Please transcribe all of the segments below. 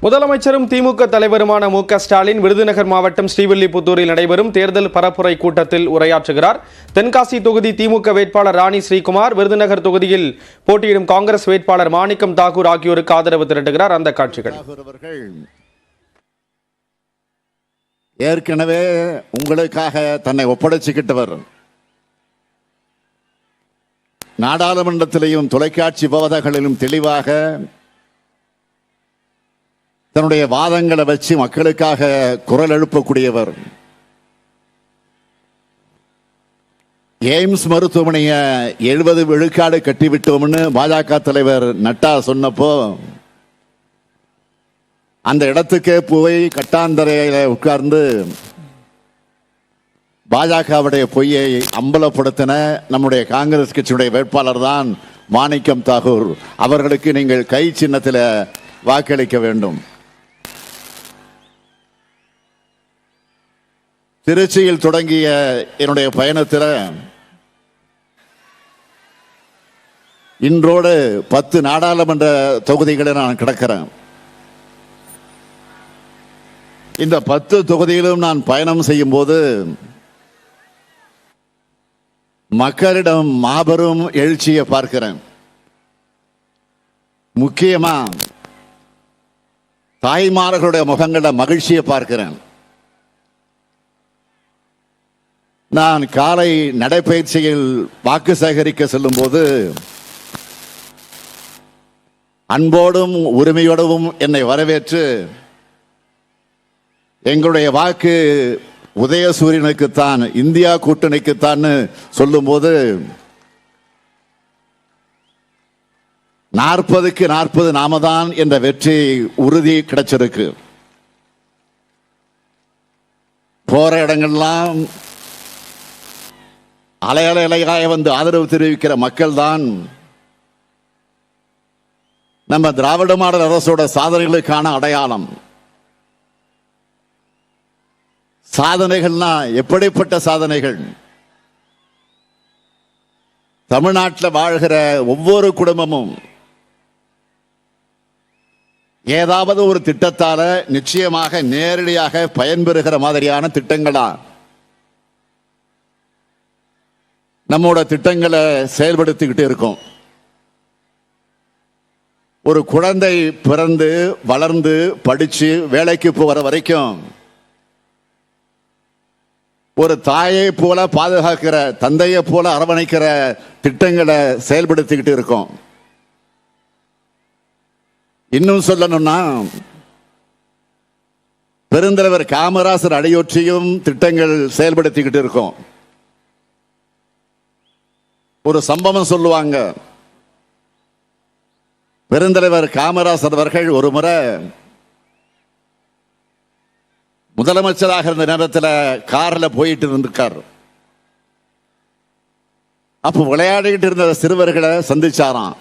முதலமைச்சரும் திமுக தலைவருமான மு.க.ஸ்டாலின் விருதுநகர் மாவட்டம் ஸ்ரீவில்லிபுத்தூரில் நடைபெறும் தேர்தல் பரப்புரை கூட்டத்தில் உரையாற்றுகிறார். தென்காசி தொகுதி திமுக வேட்பாளர் ராணி ஸ்ரீகுமார், விருதுநகர் தொகுதியில் போட்டியிடும் காங்கிரஸ் வேட்பாளர் மாணிக்கம் தாக்கூர் ஆகியோருக்கு ஆதரவு திரட்டுகிறார். அந்த காட்சிகள். ஏற்கனவே உங்களுக்காக தன்னை ஒப்படைச்சுக்கிட்டவர், நாடாளுமன்றத்திலேயும் தொலைக்காட்சி விவாதங்களிலும் தெளிவாக தன்னுடைய வாதங்களை வச்சு மக்களுக்காக குரல் எழுப்பக்கூடியவர். எய்ம்ஸ் மருத்துவமனையை 70 விழுக்காடு கட்டிவிட்டோம்னு பாஜக தலைவர் நட்டா சொன்னப்போ அந்த இடத்துக்கே போய் கட்டாந்தரையில உட்கார்ந்து பாஜகவுடைய பொய்யை அம்பலப்படுத்தின நம்முடைய காங்கிரஸ் கட்சியுடைய வேட்பாளர் தான் மாணிக்கம் தாக்கூர். அவர்களுக்கு நீங்கள் கை சின்னத்தில் வாக்களிக்க வேண்டும். திருச்சியில் தொடங்கிய என்னுடைய பயணத்தில் இன்றோடு 10 நாடாளுமன்ற தொகுதிகளை நான் கிடக்கிறேன். இந்த 10 தொகுதியிலும் நான் பயணம் செய்யும் போது மக்களிடம் மாபெரும் எழுச்சியை பார்க்கிறேன். முக்கியமா தாய்மார்களுடைய முகங்கள மகிழ்ச்சியை பார்க்கிறேன். நான் காலை நடைபயிற்சியில் வாக்கு சேகரிக்க செல்லும் போது அன்போடும் உரிமையோடும் என்னை வரவேற்று எங்களுடைய வாக்கு உதயசூரியனுக்குத்தான், இந்தியா கூட்டணிக்குத்தான் சொல்லும் போது 40க்கு 40 நாம தான் என்ற வெற்றி உறுதி கிடைச்சிருக்கு. போற இடங்கள்லாம் அலையலையாக வந்து ஆதரவு தெரிவிக்கிற மக்கள் தான் நம்ம திராவிட மாடல் அரசோட சாதனைகளுக்கான அடையாளம். சாதனைகள்னா எப்படிப்பட்ட சாதனைகள்? தமிழ்நாட்டில் வாழ்கிற ஒவ்வொரு குடும்பமும் ஏதாவது ஒரு திட்டத்தால நிச்சயமாக நேரடியாக பயன்பெறுகிற மாதிரியான திட்டங்களா நம்மோட திட்டங்களை செயல்படுத்திக்கிட்டு இருக்கோம். ஒரு குழந்தை பிறந்து வளர்ந்து படிச்சு வேலைக்கு போகிற வரைக்கும் ஒரு தாயை போல பாதுகாக்கிற, தந்தையை போல அரவணைக்கிற திட்டங்களை செயல்படுத்திக்கிட்டு இருக்கோம். இன்னும் சொல்லணும்னா பெருந்தலைவர் காமராசர் அடியொற்றியும் திட்டங்கள் செயல்படுத்திக்கிட்டு இருக்கோம். ஒரு சம்பவம் சொல்லுவாங்க. பெருந்தலைவர் காமராசர் அவர்கள் ஒரு முறை முதலமைச்சராக இருந்த நேரத்தில் காரில் போயிட்டு இருந்திருக்கார். அப்போ விளையாடிக்கிட்டு இருந்த சிறுவர்களை சந்திச்சாராம்.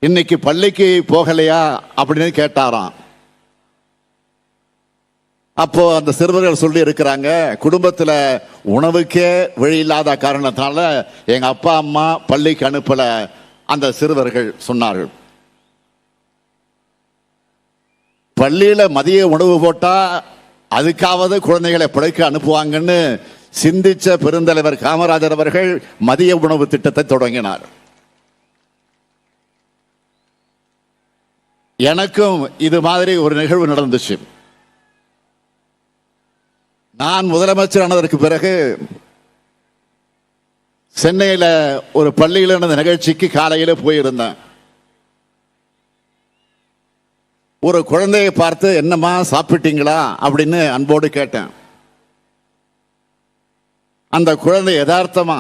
இன்னைக்கு பள்ளிக்கு போகலையா அப்படின்னு கேட்டாராம். அப்போ அந்த சிறுவர்கள் சொல்லி இருக்கிறாங்க, குடும்பத்தில் உணவுக்கே வழி இல்லாத காரணத்தினால எங்க அப்பா அம்மா பள்ளிக்கு அனுப்பல. அந்த சிறுவர்கள் சொன்னார்கள், பள்ளியில மதிய உணவு போட்டா அதுக்காவது குழந்தைகளை பிழைக்க அனுப்புவாங்கன்னு சிந்திச்ச பெருந்தலைவர் காமராஜர் அவர்கள் மதிய உணவு திட்டத்தை தொடங்கினார். எனக்கும் இது மாதிரி ஒரு நிகழ்வு நடந்துச்சு. நான் முதலமைச்சர் ஆனதற்கு பிறகு சென்னையில் ஒரு பள்ளியில் நடந்த நிகழ்ச்சிக்கு காலையில் போயிருந்தேன். ஒரு குழந்தையை பார்த்து என்னம்மா சாப்பிட்டீங்களா அப்படின்னு அன்போடு கேட்டேன். அந்த குழந்தை யதார்த்தமா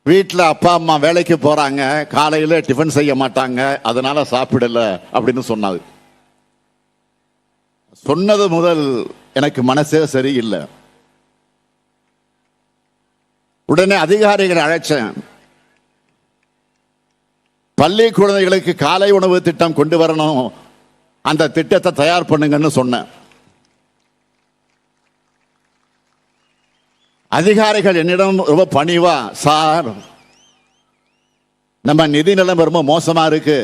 வீட்டில் அப்பா அம்மா வேலைக்கு போறாங்க, காலையில் டிஃபன் செய்ய மாட்டாங்க, அதனால சாப்பிடல அப்படின்னு சொன்னாது. சொன்னது முதல் எனக்கு மனசே சரியில்லை. உடனே அதிகாரிகளை அழைச்சேன். பள்ளி குழந்தைகளுக்கு காலை உணவு திட்டம் கொண்டு வரணும், அந்த திட்டத்தை தயார் பண்ணுங்கன்னு சொன்னேன். அதிகாரிகள் என்னிடம் ரொம்ப பணிவா, சார் நம்ம நிதி நிலைமை ரொம்ப மோசமா இருக்கு.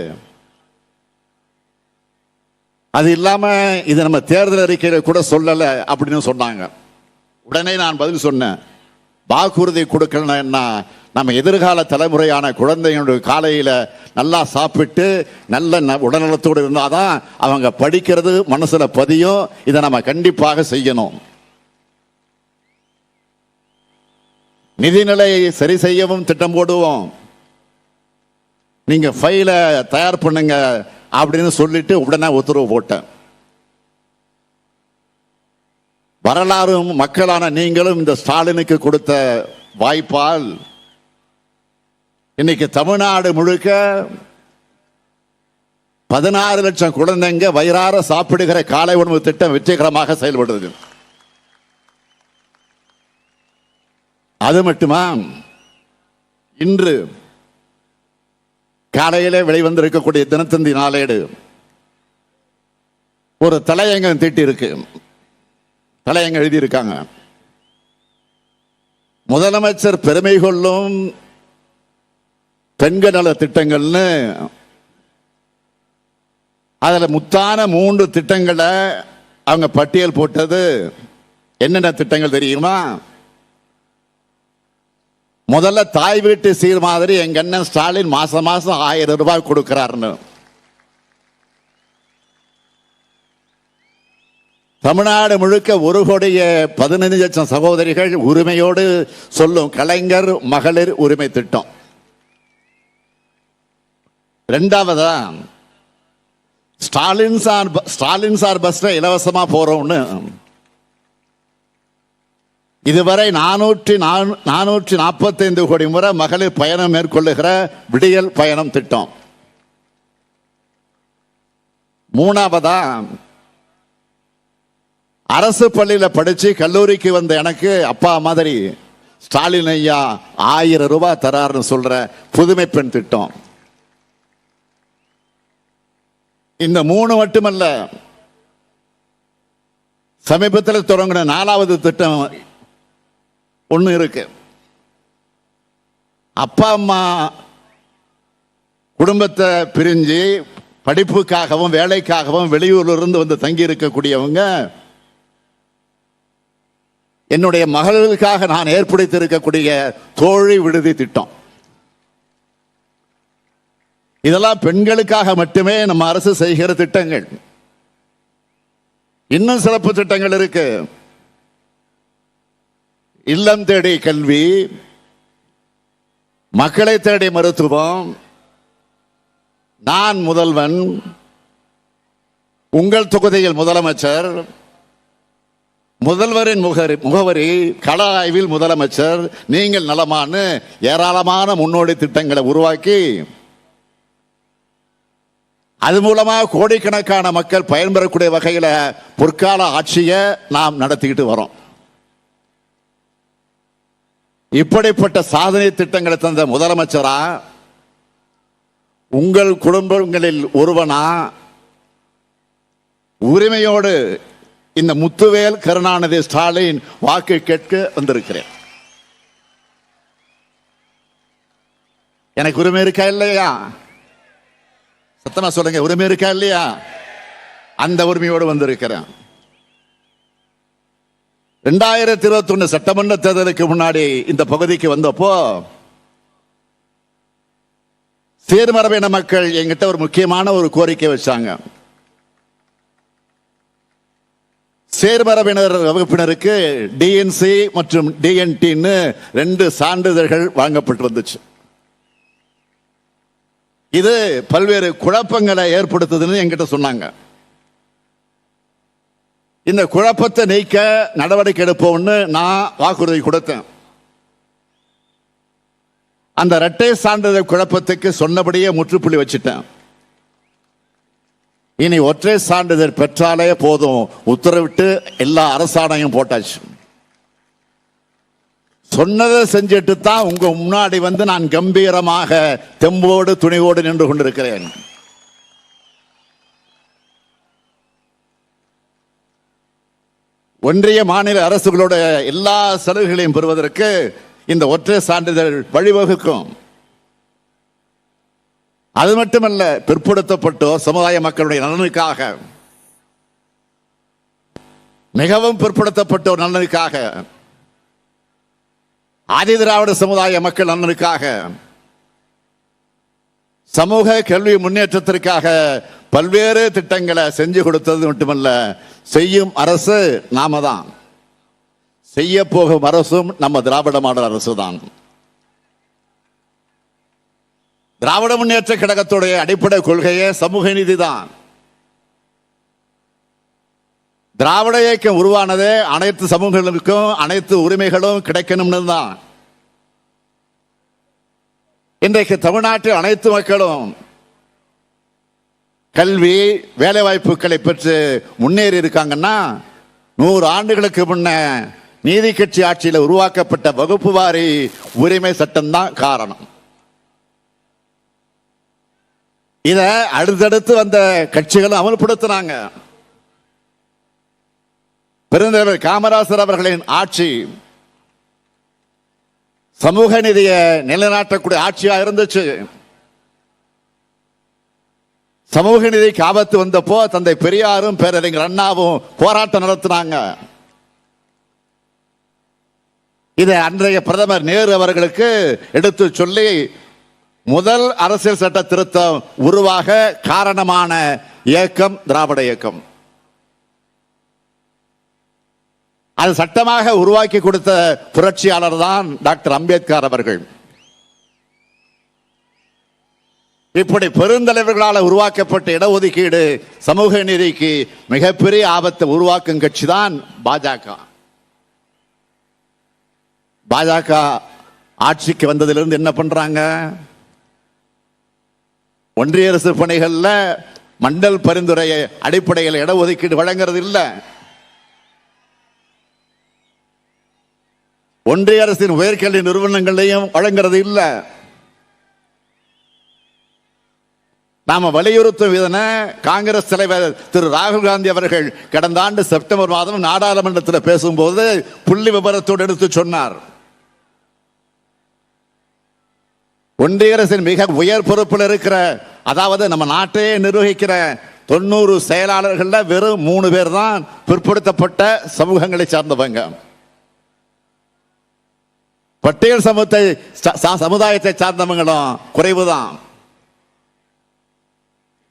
அது இல்லாம இது நம்ம தேர்தல் அறிக்கையில கூட சொல்லல அப்படின்னு சொன்னாங்க. உடனே நான் பதில் சொன்னேன், வாக்குறுதி கொடுக்கலன்னா நம்ம எதிர்கால தலைமுறையான குழந்தைகளுடைய காலையில நல்லா சாப்பிட்டு நல்ல உடல்நலத்தோடு இருந்தாதான் அவங்க படிக்கிறது மனசுல பதியும். இதை நம்ம கண்டிப்பாக செய்யணும். நிதிநிலை சரி செய்யவும் திட்டம் போடுவோம். நீங்க ஃபைல தயார் பண்ணுங்க அப்படின்னு சொல்லிட்டு உடனே உத்தரவு போட்டேன். வரலாறும் மக்களான நீங்களும் இந்த ஸ்டாலினுக்கு கொடுத்த வாய்ப்பால் இன்னைக்கு தமிழ்நாடு முழுக்க 16 லட்சம் குழந்தைங்க வயிறார சாப்பிடுகிற காலை உணவு திட்டம் வெற்றிகரமாக செயல்படுது. அது மட்டுமா, இன்று காலையிலே வெளிவந்திருக்கக்கூடிய தினத்தந்தி நாளேடு ஒரு தலையங்கம் தீட்டி இருக்கு. தலையங்கம் எழுதியிருக்காங்க, முதலமைச்சர் பெருமை கொள்ளும் பெண்கள் நல திட்டங்கள்னு. அதுல முத்தான 3 திட்டங்களை அவங்க பட்டியல் போட்டது. என்னென்ன திட்டங்கள் தெரியுமா? முதல்ல தாய் வீட்டு சீர் மாதிரி எங்க அண்ணன் ஸ்டாலின் மாசம் மாசம் 1000 ரூபாய் கொடுக்கிறார்னு. தமிழ்நாடு முழுக்க 1,15 லட்சம் சகோதரிகள் உரிமையோடு சொல்லும் கலைஞர் மகளிர் உரிமை திட்டம். இரண்டாவதா, ஸ்டாலின் சார் பஸ்ல இலவசமா போறோம்னு இதுவரை 445 கோடி முறை மகளிர் பயணம் மேற்கொள்ளுகிற விடியல் பயணம் திட்டம். மூணாவதா, அரசு பள்ளியில படிச்சு கல்லூரிக்கு வந்த எனக்கு அப்பா மாதிரி ஸ்டாலின் ஐயா 1000 ரூபாய் தராருன்னு சொல்ற புதுமை பெண் திட்டம். இந்த 3 மட்டுமல்ல, சமீபத்தில் தொடங்கின 4வது திட்டம் ஒண்ணு இருக்கு. அப்பா அம்மா குடும்பத்தை பிரிஞ்சு படிப்புக்காகவும் வேலைக்காகவும் வெளியூர்ல இருந்து வந்து தங்கி இருக்கக்கூடியவங்க என்னுடைய மகளுக்காக நான் ஏற்படுத்தி இருக்கக்கூடிய தோழி விடுதி திட்டம். இதெல்லாம் பெண்களுக்காக மட்டுமே நம்ம அரசு செய்கிற திட்டங்கள். இன்னும் சிறப்பு திட்டங்கள் இருக்கு. இல்லம் தேடி கல்வி, மக்களை தேடி மருத்துவம், நான் முதல்வன், உங்கள் தொகுதியில் முதலமைச்சர், முதல்வரின் முகவரி, கள ஆய்வில் முதலமைச்சர், நீங்கள் நலமானு ஏராளமான முன்னோடி திட்டங்களை உருவாக்கி அது மூலமா கோடிக்கணக்கான மக்கள் பயன்பெறக்கூடிய வகையில பொற்கால ஆட்சியை நாம் நடத்திக்கிட்டு வரோம். இப்படிப்பட்ட சாதனை திட்டங்களை தந்த முதலமைச்சரா, உங்கள் குடும்பங்களில் ஒருவனா உரிமையோடு இந்த முத்துவேல் கருணாநிதி ஸ்டாலின் வாக்கு கேட்க வந்திருக்கிறேன். எனக்கு உரிமை இருக்கா இல்லையா? சத்தமா சொல்லுங்க, உரிமை இருக்கா இல்லையா? அந்த உரிமையோடு வந்திருக்கிறேன். 2021 சட்டமன்ற தேர்தலுக்கு முன்னாடி இந்த பகுதிக்கு வந்தப்போ சீர்மரபின மக்கள் என்கிட்ட ஒரு முக்கியமான ஒரு கோரிக்கை வச்சாங்க. சேர்மரபினர் வகுப்பினருக்கு டிஎன்சி மற்றும் டிஎன்டின்னு 2 சான்றிதழ்கள் வழங்கப்பட்டு வந்துச்சு. இது பல்வேறு குழப்பங்களை ஏற்படுத்துதுன்னு என்கிட்ட சொன்னாங்க. இந்த குழப்பத்தை நீக்க நடவடிக்கை எடுப்போம்னு நான் வாக்குறுதி கொடுத்தேன். அந்த இரட்டை சான்றிதழ் குழப்பத்துக்கு சொன்னபடியே முற்றுப்புள்ளி வச்சுட்டேன். இனி ஒற்றை சான்றிதழ் பெற்றாலே போதும் உத்தரவிட்டு எல்லா அரசாணையும் போட்டாச்சு. சொன்னதை செஞ்சுட்டு தான் உங்க முன்னாடி வந்து நான் கம்பீரமாக தெம்போடு துணிவோடு நின்று கொண்டிருக்கிறேன். ஒன்றிய மாநில அரசுகளோட எல்லா சலுகைகளையும் பெறுவதற்கு இந்த ஒற்றை சான்றிதழ் வழிவகுக்கும். அது மட்டுமல்ல, பிற்படுத்தப்பட்டோர் சமுதாய மக்களுடைய நலனுக்காக, மிகவும் பிற்படுத்தப்பட்டோர் நலனுக்காக, ஆதி திராவிட சமுதாய மக்கள் நலனுக்காக, சமூக கல்வி முன்னேற்றத்திற்காக பல்வேறு திட்டங்களை செஞ்சு கொடுத்தது மட்டுமல்ல, செய்யும் அரசு நாம தான், செய்ய போகும் அரசும் நம்ம திராவிட மாடல் அரசு தான். திராவிட முன்னேற்ற கழகத்துடைய அடிப்படை கொள்கையே சமூக நீதி தான். திராவிட இயக்கம் உருவானதே அனைத்து சமூகங்களுக்கும் அனைத்து உரிமைகளும் கிடைக்கணும்னு தான். இன்றைக்கு தமிழ்நாட்டில் அனைத்து மக்களும் கல்வி வேலை வாய்ப்புகளை பெற்று முன்னேறி இருக்காங்கன்னா 100 ஆண்டுகளுக்கு முன்ன நீதி கட்சி ஆட்சியில் உருவாக்கப்பட்ட வகுப்பு வாரி உரிமை சட்டம் தான் காரணம். இத அடுத்தடுத்து வந்த கட்சிகளும் அமல்படுத்தினாங்க. பெருந்தலைவர் காமராசர் அவர்களின் ஆட்சி சமூக நீதியை நிலைநாட்டக்கூடிய ஆட்சியா இருந்துச்சு. சமூக நீதிக்கு ஆபத்து வந்தப்போ தந்தை பெரியாரும் பேரறிஞர் அண்ணாவும் போராட்டம் நடத்தினாங்க. இதை அன்றைய பிரதமர் நேரு அவர்களுக்கு எடுத்து சொல்லி முதல் அரசியல் சட்ட திருத்தம் உருவாக காரணமான இயக்கம் திராவிட இயக்கம். அது சட்டமாக உருவாக்கி கொடுத்த புரட்சியாளர் தான் டாக்டர் அம்பேத்கர் அவர்கள். இப்படி பெருந்தலைவர்களால் உருவாக்கப்பட்ட இடஒதுக்கீடு சமூக நீதிக்கு மிகப்பெரிய ஆபத்தை உருவாக்கும் கட்சி தான் பாஜக. பாஜக ஆட்சிக்கு வந்ததிலிருந்து என்ன பண்றாங்க? ஒன்றிய அரசு பணிகள்ல மண்டல் பரிந்துரை அடிப்படையில் இடஒதுக்கீடு வழங்குறது இல்ல. ஒன்றிய அரசின் உயர்கல்வி நிறுவனங்களையும் வழங்குறது இல்ல. நாம வலியுறுத்தும் இதனை காங்கிரஸ் தலைவர் திரு ராகுல் காந்தி அவர்கள் கடந்த ஆண்டு செப்டம்பர் மாதம் நாடாளுமன்றத்தில் பேசும்போது புள்ளி விபரத்தோடு எடுத்து சொன்னார். ஒன்றிய அரசின் மிக உயர் பொறுப்பில் இருக்கிற, அதாவது நம்ம நாட்டையே நிர்வகிக்கிற 90 செயலாளர்கள் வெறும் 3 பேர் தான் பிற்படுத்தப்பட்ட சமூகங்களை சார்ந்தவங்க. பட்டியல் சமுதாயத்தை சார்ந்தவங்களும் குறைவுதான்.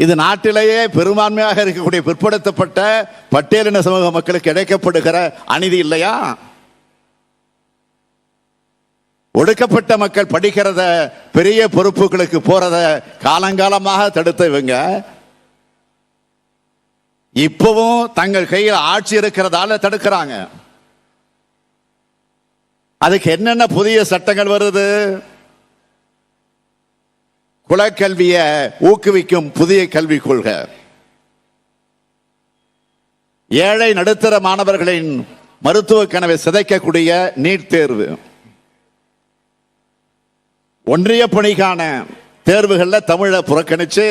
இது நாட்டிலேயே பெரும்பான்மையாக இருக்கக்கூடிய பிற்படுத்தப்பட்ட பட்டியலின சமூக மக்களுக்கு கிடைக்கப்படுகிற அநீதி இல்லையா? ஒடுக்கப்பட்ட மக்கள் படிக்கிறத, பெரிய பொறுப்புகளுக்கு போறத காலங்காலமாக தடுத்த இவங்க இப்பவும் தங்கள் கையில் ஆட்சி இருக்கிறதால தடுக்கிறாங்க. அதுக்கு என்னென்ன புதிய சட்டங்கள் வருது? குலக்கல்வியை ஊக்குவிக்கும் புதிய கல்விக் கொள்கை, ஏழை நடுத்தர மாணவர்களின் மருத்துவ கனவை சிதைக்கக்கூடிய நீட் தேர்வு, ஒன்றிய பணிக்கான தேர்வுகள்ல தமிழை புறக்கணிச்சு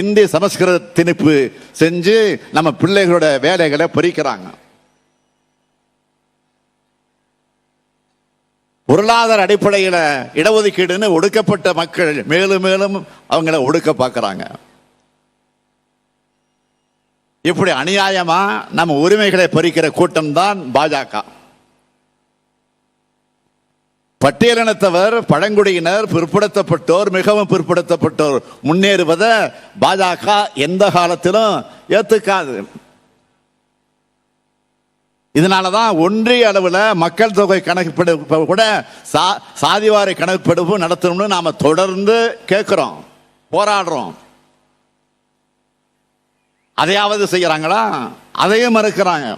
இந்தி சமஸ்கிருத திணிப்பு செஞ்சு நம்ம பிள்ளைகளோட வேலைகளை பறிக்கிறாங்க. பொருளாதார அடிப்படையில் இடஒதுக்கீடுன்னு ஒடுக்கப்பட்ட மக்கள் மேலும் மேலும் அவங்கள ஒடுக்க பார்க்கிறாங்க. இப்படி அநியாயமா நம்ம உரிமைகளை பறிக்கிற கூட்டம் தான் பாஜக. பட்டியலினத்தவர், பழங்குடியினர், பிற்படுத்தப்பட்டோர், மிகவும் பிற்படுத்தப்பட்டோர் முன்னேறுவதை பாஜக எந்த காலத்திலும் ஏத்துக்காது. இதனாலதான் ஒன்றிய அளவில் மக்கள் தொகை கணக்கெடுப்பு கூட சாதிவாரி கணக்கெடுப்பு நடத்தணும்னு நாம தொடர்ந்து கேட்கிறோம், போராடுறோம். அதையாவது செய்யறாங்களா? அதையும் மறுக்கிறாங்க.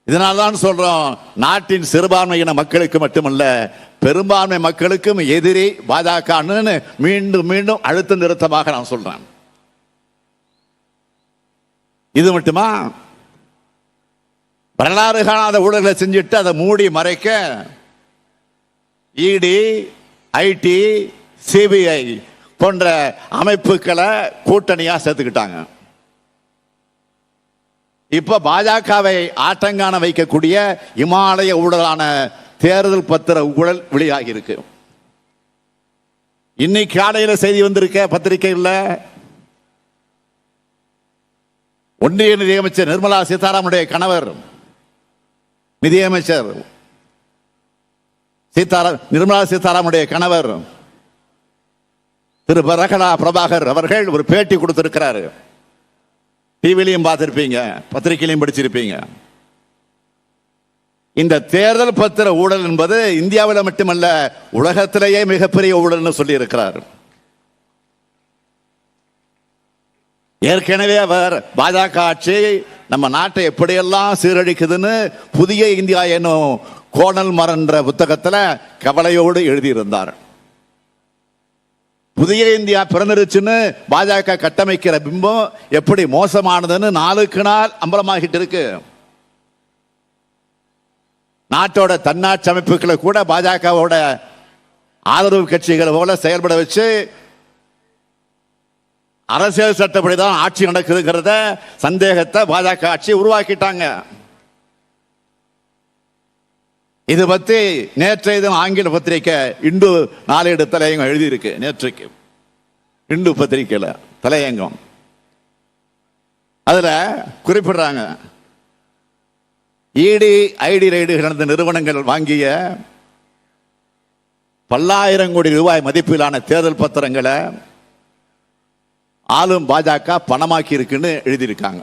இதனால்தான் சொல்றோம், நாட்டின் சிறுபான்மையின மக்களுக்கு மட்டுமல்ல பெரும்பான்மை மக்களுக்கும் எதிரி பாஜக மீண்டும் மீண்டும் அழுத்த நிறுத்தமாக நான் சொல்றேன். இது மட்டுமா? வரலாறு காணாத ஊழல்களை செஞ்சுட்டு அதை மூடி மறைக்க இடி, ஐடி, சிபிஐ போன்ற அமைப்புகளை கூட்டணியா சேர்த்துக்கிட்டாங்க. இப்ப பாஜகவை ஆட்டங்கான வைக்கக்கூடிய இமாலய ஊழலான தேர்தல் பத்திர ஊழல் வெளியாகி இருக்கு. இன்னைக்கு காலையில செய்தி வந்திருக்க பத்திரிகையில், ஒன்றிய நிதியமைச்சர் நிர்மலா சீதாராமனுடைய கணவர், நிதியமைச்சர் நிர்மலா சீதாராமனுடைய கணவர் திரு பிரகலா பிரபாகர் அவர்கள் ஒரு பேட்டி கொடுத்திருக்கிறார். டிவிலையும் பார்த்திருப்பீங்க, பத்திரிகையிலையும் படிச்சிருப்பீங்க. இந்த தேர்தல் பத்திர ஊழல் என்பது இந்தியாவில் மட்டுமல்ல, உலகத்திலேயே மிகப்பெரிய ஊழல் சொல்லி இருக்கிறார். ஏற்கனவே அவர் பாஜக ஆட்சி நம்ம நாட்டை எப்படியெல்லாம் சீரழிக்குதுன்னு புதிய இந்தியா என்னும் கோணல் மறன்ற புத்தகத்தில் கவலையோடு எழுதியிருந்தார். புதிய இந்தியா பிறந்துருச்சுன்னு பாஜக கட்டமைக்கிற பிம்பம் எப்படி மோசமானதுன்னு நாளுக்கு நாள் அம்பலமாகிட்டு இருக்கு. நாட்டோட தன்னாட்சி அமைப்புகளை கூட பாஜகவோட ஆதரவு கட்சிகள் போல செயல்பட வச்சு அரசியல் சட்டப்படிதான் ஆட்சி நடக்குதுங்கிறத சந்தேகத்தை பாஜக ஆட்சி உருவாக்கிட்டாங்க. இது பத்தி நேற்றைய தினம் ஆங்கில பத்திரிகை இந்து நாளேடு தலையங்கம் எழுதியிருக்கு. நேற்றைக்கு இந்து பத்திரிகையில தலையங்கம், அதுல குறிப்பிடுறாங்க, இடி ஐடி ரைடுகள் நடந்த நிறுவனங்கள் வாங்கிய பல்லாயிரம் கோடி ரூபாய் மதிப்பிலான தேர்தல் பத்திரங்களை ஆளும் பாஜக பணமாக்கி இருக்குன்னு எழுதியிருக்காங்க.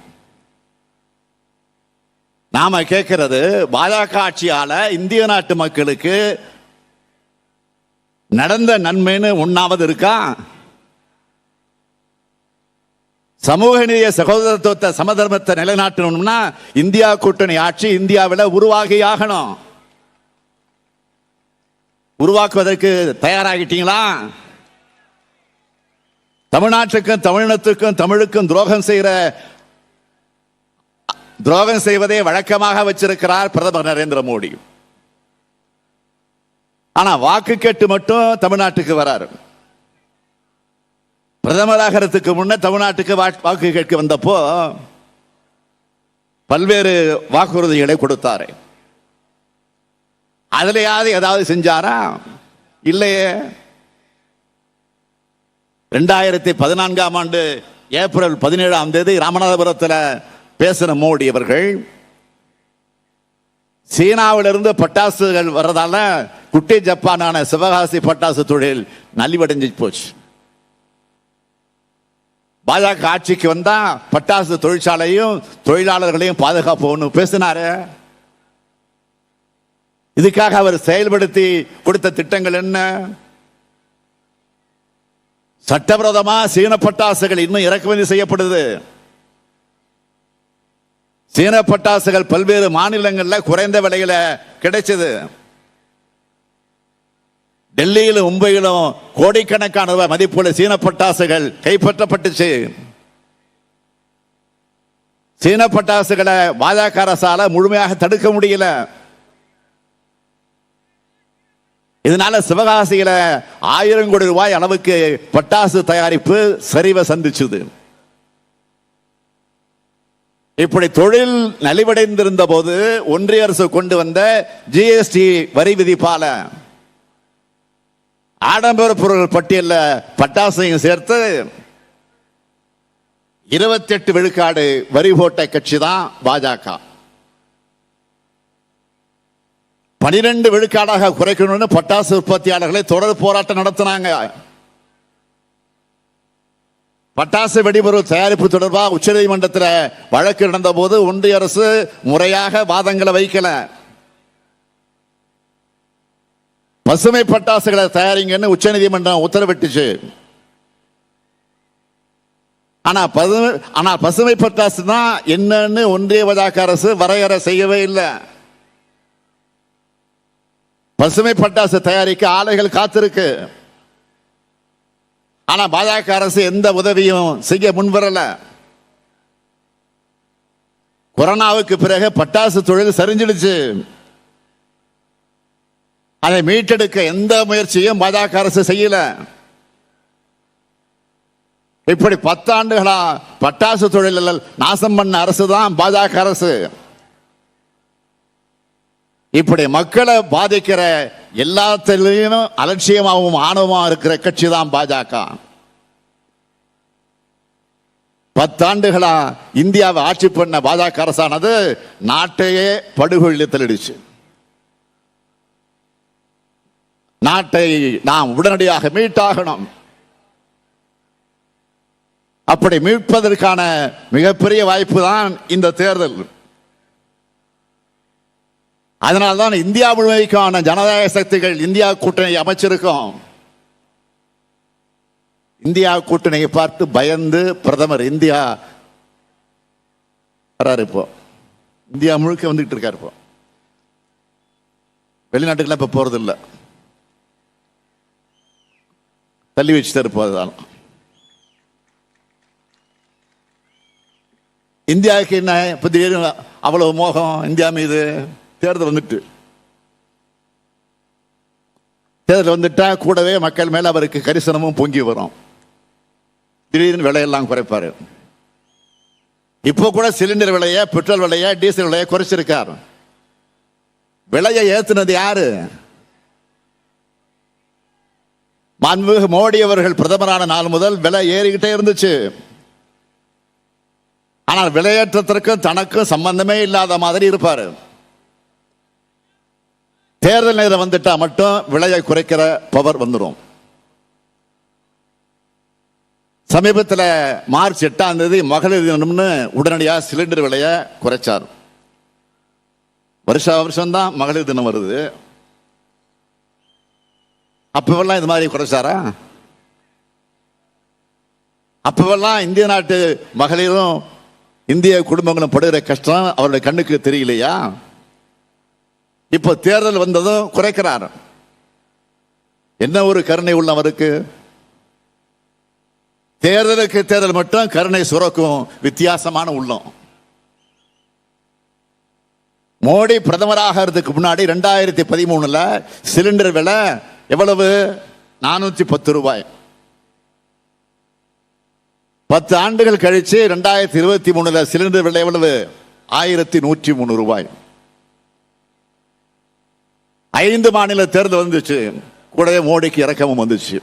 நாம கேட்கிறது, பாஜக ஆட்சியால இந்திய நாட்டு மக்களுக்கு நடந்த நன்மைன்னு ஒன்னாவது இருக்கா? சமூக நீதிய சகோதரத்துவத்தை சமதர்மத்தை நிலைநாட்டணும்னா இந்தியா கூட்டணி ஆட்சி இந்தியாவில் உருவாகி ஆகணும். உருவாக்குவதற்கு தயாராகிட்டீங்களா? தமிழ்நாட்டுக்கும் தமிழினத்துக்கும் தமிழுக்கும் துரோகம் செய்வதை வழக்கமாக வச்சிருக்கிறார் பிரதமர் நரேந்திர மோடி. ஆனா வாக்கு கேட்டு மட்டும் தமிழ்நாட்டுக்கு வராரு. பிரதமராகிறதுக்கு முன்ன தமிழ்நாட்டுக்கு வாக்கு கேட்க வந்தப்போ பல்வேறு வாக்குறுதிகளை கொடுத்தாரு. அதுலயாவது ஏதாவது செஞ்சாரா? இல்லையே. 2014ஆம் ஆண்டு ஏப்ரல் 17ஆம் தேதி ராமநாதபுரத்தில் பேசின மோடி அவர்கள், சீனாவிலிருந்து பட்டாசுகள் வர்றதால குட்டி ஜப்பானான சிவகாசி பட்டாசு தொழில் நலிவடைஞ்சு போச்சு. பாஜக ஆட்சிக்கு வந்தா பட்டாசு தொழிற்சாலையும் தொழிலாளர்களையும் பாதுகாப்போம்னு பேசினாரு. இதுக்காக அவர் செயல்படுத்தி கொடுத்த திட்டங்கள் என்ன? சட்டவிரோதமா சீன பட்டாசுகள் இன்னும் இறக்குமதி செய்யப்படுது. சீன பட்டாசுகள் பல்வேறு மாநிலங்களில் குறைந்த விலையில கிடைச்சது. டெல்லியிலும் மும்பையிலும் கோடிக்கணக்கான ரூபாய் மதிப்புள்ள சீன பட்டாசுகள் கைப்பற்றப்பட்டுச்சு. சீன பட்டாசுகளை பாஜக அரசால முழுமையாக தடுக்க முடியல. இதனால சிவகாசியில 1000 கோடி ரூபாய் அளவுக்கு பட்டாசு தயாரிப்பு சரிவை சந்திச்சது. இப்படி தொழில் நலிவடைந்திருந்த போது ஒன்றிய அரசு கொண்டு வந்த ஜிஎஸ்டி வரி விதிப்பால ஆடம்பர பொருட்கள் பட்டியல பட்டாசையும் சேர்த்து 28 விழுக்காடு வரி போட்ட கட்சி தான் பாஜக. 12 விழுக்காடாக குறைக்கணும்னு பட்டாசு உற்பத்தியாளர்களை தொடர் போராட்டம் நடத்தினாங்க. பட்டாசு வெடிபொருள் தயாரிப்பு தொடர்பாக உச்சநீதிமன்றத்தில் வழக்கு நடந்த போது ஒன்றிய அரசு முறையாக வாதங்களை வைக்கல. பசுமை பட்டாசுகளை தயாரிங்கன்னு உச்சநீதிமன்றம் உத்தரவிட்டுச்சு. ஆனா பசுமை பட்டாசு தான் என்னன்னு ஒன்றிய பாஜக அரசு வரையறை செய்யவே இல்லை. பசுமை பட்டாசு தயாரிக்க ஆலைகள் காத்திருக்கு. ஆனா பாஜக அரசு எந்த உதவியும் செய்ய முன்வரல. கொரோனாவுக்கு பிறகு பட்டாசு தொழில் சரிஞ்சிடுச்சு. அதை மீட்டெடுக்க எந்த முயற்சியும் பாஜக அரசு செய்யல. இப்படி 10 ஆண்டுகளா பட்டாசு தொழில் நாசம் பண்ண அரசு தான் பாஜக அரசு. இப்படி மக்களை பாதிக்கிற எல்லாத்திலையும் அலட்சியமாகவும் ஆணவமாக இருக்கிற கட்சி தான் பாஜக. 10 ஆண்டுகளா இந்தியாவை ஆட்சி பண்ண பாஜக அரசானது நாட்டையே படுகொலியில் தள்ளிடுச்சு. நாட்டை நாம் உடனடியாக மீட்டாகணும். அப்படி மீட்பதற்கான மிகப்பெரிய வாய்ப்பு தான் இந்த தேர்தல். அதனால்தான் இந்தியா முழுமைக்கான ஜனநாயக சக்திகள் இந்தியா கூட்டணி அமைச்சிருக்கோம். இந்தியா கூட்டணியை பார்த்து பயந்து பிரதமர் இந்தியா வராரு. இப்போ இந்தியா முழுக்க வந்துட்டு இருக்காரு. இப்போ வெளிநாட்டுக்கெல்லாம் இப்ப போறது இல்லை, தள்ளி வச்சுட்டு இருப்பதுதான். இந்தியாவுக்கு என்ன பத்தி அவ்வளவு மோகம் இந்தியா மீது? தேர்தல் வந்துட்டு, தேர்தல் வந்துட்டா கூடவே மக்கள் மேல அவருக்கு கரிசனமும் பொங்கி வரும். திடீர்னு விலையெல்லாம் குறைப்பாரு. இப்போ கூட சிலிண்டர் விலைய, பெட்ரோல் விலைய, டீசல் விலைய குறைச்சிருக்காரு. விலையை ஏத்துனது யாரு? மாண்புமிகு மோடி அவர்கள் பிரதமரான நாள் முதல் விலை ஏறிக்கிட்டே இருந்துச்சு. ஆனால் விலையேற்றத்திற்கும் தனக்கும் சம்பந்தமே இல்லாத மாதிரி இருப்பாரு. தேர்தல் நேரம் வந்துட்டா மட்டும் விலையை குறைக்கிற பவர் வந்துடும். சமீபத்தில் மார்ச் 8ஆம் தேதி மகளிர் தினம்னு உடனடியாக சிலிண்டர் விலையை குறைச்சார். வருஷம் தான் மகளிர் தினம் வருது. அப்பவெல்லாம் இது மாதிரி குறைச்சாரா? அப்பவெல்லாம் இந்திய நாட்டு மகளிரும் இந்திய குடும்பங்களும் படுகிற கஷ்டம் அவருடைய கண்ணுக்கு தெரியலையா? இப்போ தேர்தல் வந்ததும் குறைக்கிறார். என்ன ஒரு கருணை உள்ளவருக்கு! தேர்தலுக்கு தேர்தல் மட்டும் கருணை சுரக்கும் வித்தியாசமான உள்ளம். மோடி பிரதமராக முன்னாடி 2013 சிலிண்டர் விலை எவ்வளவு? 410 ரூபாய். 10 ஆண்டுகள் கழிச்சு 2023 சிலிண்டர் விலை எவ்வளவு? 1103 ரூபாய். 5 மாநில தேர்தல் வந்துச்சு, கூடவே மோடிக்கு இறக்கமும் வந்துச்சு.